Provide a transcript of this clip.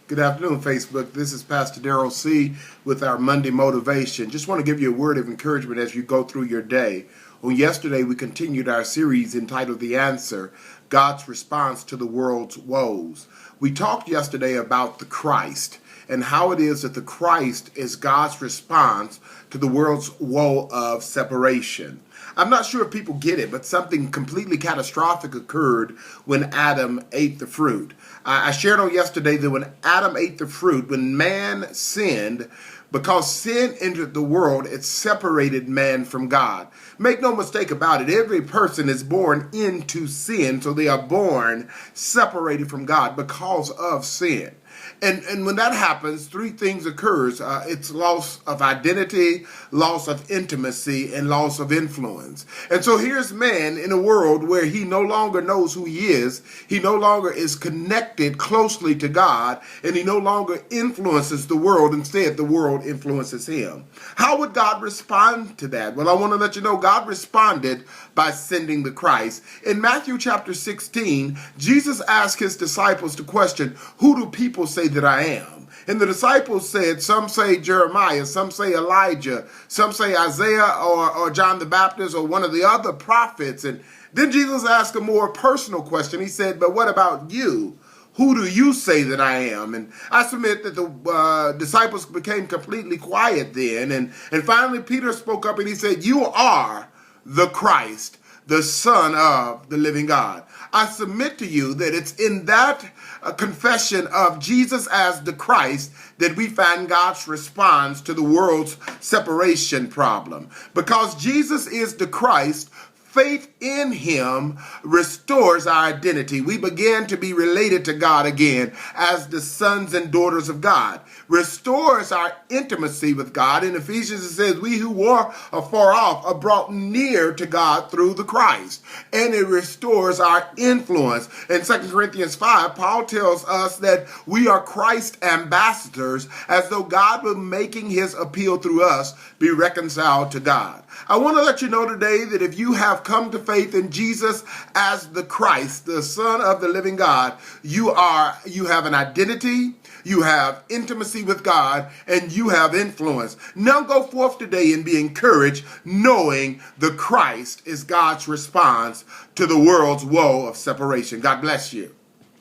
Good afternoon, Facebook. This is Pastor Darrell C. with our Monday Motivation. Just want to give you a word of encouragement as you go through your day. On yesterday, we continued our series entitled The Answer, God's Response to the World's Woes. We talked yesterday about the Christ and how it is that the Christ is God's response to the world's woe of separation. I'm not sure if people get it, but something completely catastrophic occurred when Adam ate the fruit. I shared on yesterday that when Adam ate the fruit, when man sinned, because sin entered the world, it separated man from God. Make no mistake about it, every person is born into sin, so they are born separated from God because of sin. And when that happens, three things occurs. It's loss of identity, loss of intimacy, and loss of influence. And so here's man in a world where he no longer knows who he is. He no longer is connected closely to God, and he no longer influences the world. Instead, the world influences him. How would God respond to that? Well, I want to let you know God responded by sending the Christ. In Matthew chapter 16, Jesus asked his disciples the question, who do people say that I am? And the disciples said, some say Jeremiah, some say Elijah, some say Isaiah or John the Baptist or one of the other prophets. And then Jesus asked a more personal question. He said, but what about you? Who do you say that I am? And I submit that the disciples became completely quiet then. And finally Peter spoke up and he said, you are the Christ, the Son of the living God. I submit to you that it's in that confession of Jesus as the Christ that we find God's response to the world's separation problem. Because Jesus is the Christ, faith in him restores our identity. We begin to be related to God again as the sons and daughters of God. Restores our intimacy with God. In Ephesians it says, we who were afar off are brought near to God through the Christ. And it restores our influence. In 2 Corinthians 5, Paul tells us that we are Christ ambassadors, as though God were making his appeal through us be reconciled to God. I want to let you know today that if you have come to faith in Jesus as the Christ, the Son of the living God, you have an identity, you have intimacy with God, and you have influence. Now go forth today and be encouraged, knowing the Christ is God's response to the world's woe of separation. God bless you.